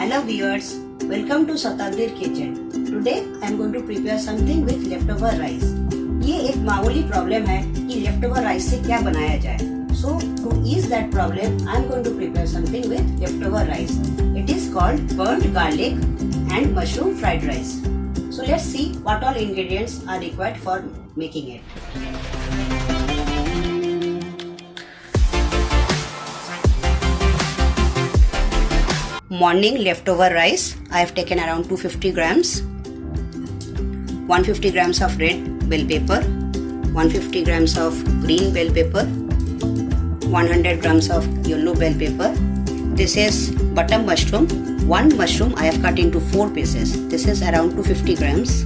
Hello viewers, welcome to Satabdir Kitchen. Today I am going to prepare something with leftover rice. ये एक मामूली problem है कि leftover rice से क्या बनाया जाए. So to ease that problem, I am going to prepare something with leftover rice. It is called burnt garlic and mushroom fried rice. So let's see what all ingredients are required for making it. Morning leftover rice, I have taken around 250 grams, 150 grams of red bell pepper, 150 grams of green bell pepper, 100 grams of yellow bell pepper. This is button mushroom. One mushroom I have cut into 4 pieces. This is around 250 grams.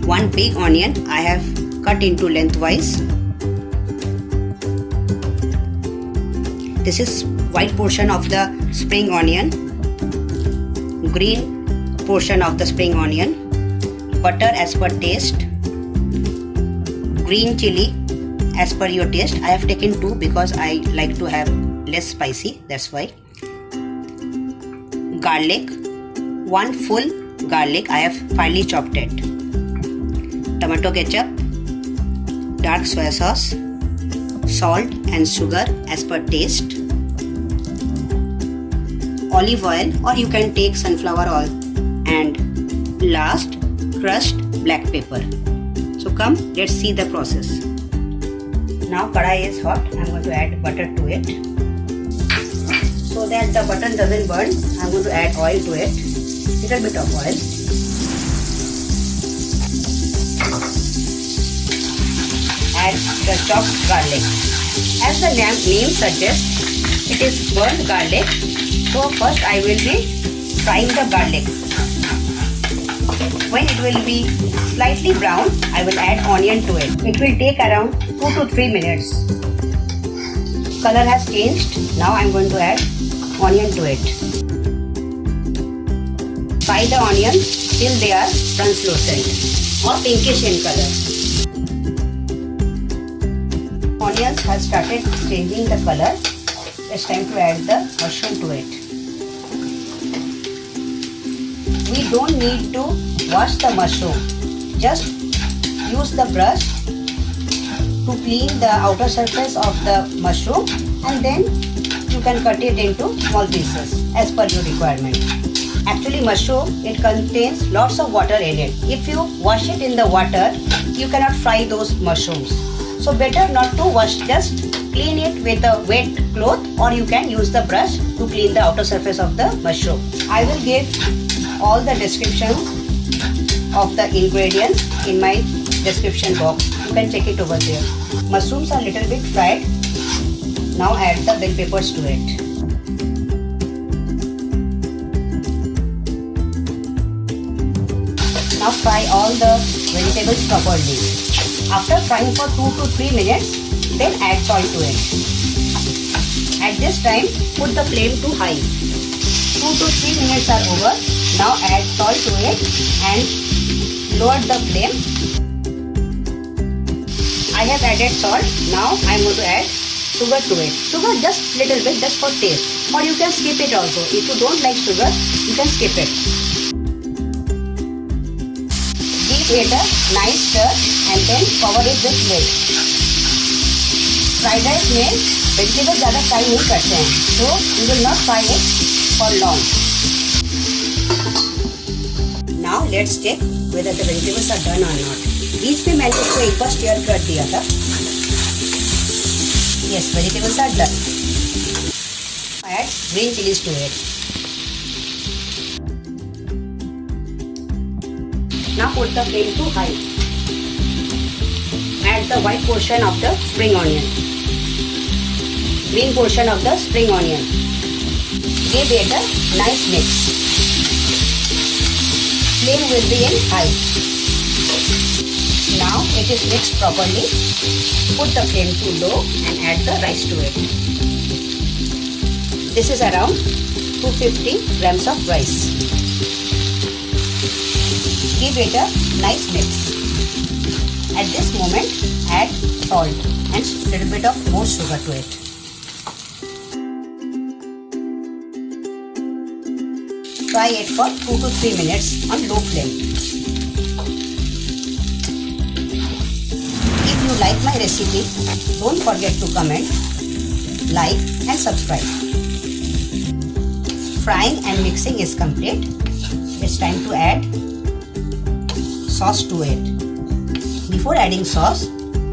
One big onion I have cut into lengthwise. This is white portion of the spring onion, green portion of the spring onion, butter as per taste, green chili as per your taste. I have taken 2 because I like to have less spicy, that's why. Garlic, 1 full garlic I have finely chopped it. Tomato ketchup, dark soya sauce, salt and sugar as per taste, olive oil or you can take sunflower oil, and last crushed black pepper. So come, let's see the process. Now kadai is hot. I am going to add butter to it. So that the butter doesn't burn, I am going to add oil to it. Little bit of oil. Add the chopped garlic. As the name suggests, it is burnt garlic. So first I will be frying the garlic. When it will be slightly brown, I will add onion to it. It will take around 2 to 3 minutes. Color has changed. Now I am going to add onion to it. Fry the onions till they are translucent or pinkish in color. Onions have started changing the color. It's time to add the mushroom to it. We don't need to wash the mushroom. Just use the brush to clean the outer surface of the mushroom, and then you can cut it into small pieces as per your requirement. Actually mushroom, it contains lots of water in it. If you wash it in the water, you cannot fry those mushrooms. So better not to wash, just clean it with a wet cloth, or you can use the brush to clean the outer surface of the mushroom. I will give all the descriptions of the ingredients in my description box. You can check it over there. Mushrooms are little bit fried. Now add the bell peppers to it. Now fry all the vegetables properly. After frying for 2 to 3 minutes, then add salt to it. At this time, put the flame to high. 2 to 3 minutes are over. Now add salt to it and lower the flame. I have added salt. Now I am going to add sugar to it. Sugar just little bit, just for taste. Or you can skip it also. If you don't like sugar, you can skip it. Give it a nice stir and then cover it with lid. Fried rice में vegetables ज़्यादा fry नहीं करते हैं, so you will not fry it for long. Now let's check whether the vegetables are done or not. बीच में मैंने इसको एक बार stir कर दिया था. Yes, vegetables are done. Add green chilies to it. Now put the flame to high. Add the white portion of the spring onion, green portion of the spring onion. Give it a nice mix. Flame will be in high. Now it is mixed properly. Put the flame to low and add the rice to it. This is around 250 grams of rice. Give it a nice mix. At this moment, add salt and a little bit of more sugar to it. Fry it for 2 to 3 minutes on low flame. If you like my recipe, don't forget to comment, like and subscribe. Frying and mixing is complete. It's time to add sauce to it. Before adding sauce,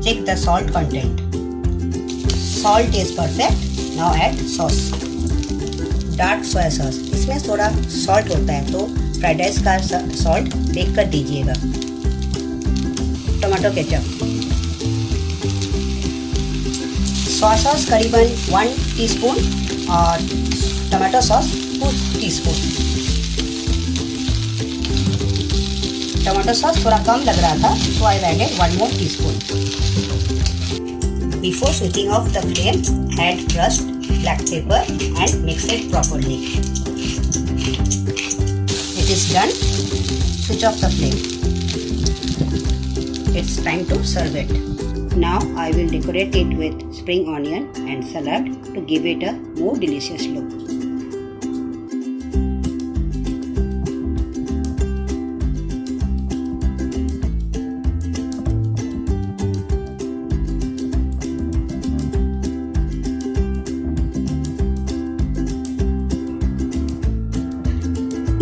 check the salt content. Salt is perfect. Now add sauce. Dark soya sauce, इसमें थोड़ा salt होता है तो fried rice का salt देख कर दीजिएगा. Tomato ketchup. Soya sauce करीबन 1 टीस्पून और tomato sauce 2 teaspoon. Tomato sauce थोड़ा कम लग रहा था तो I added 1 more teaspoon. Before switching off the flame, add crushed black pepper and mix it properly. It is done. Switch off the flame. It's time to serve it. Now I will decorate it with spring onion and salad to give it a more delicious look.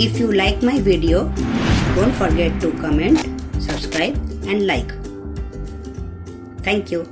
If you like my video, don't forget to comment, subscribe and like. Thank you.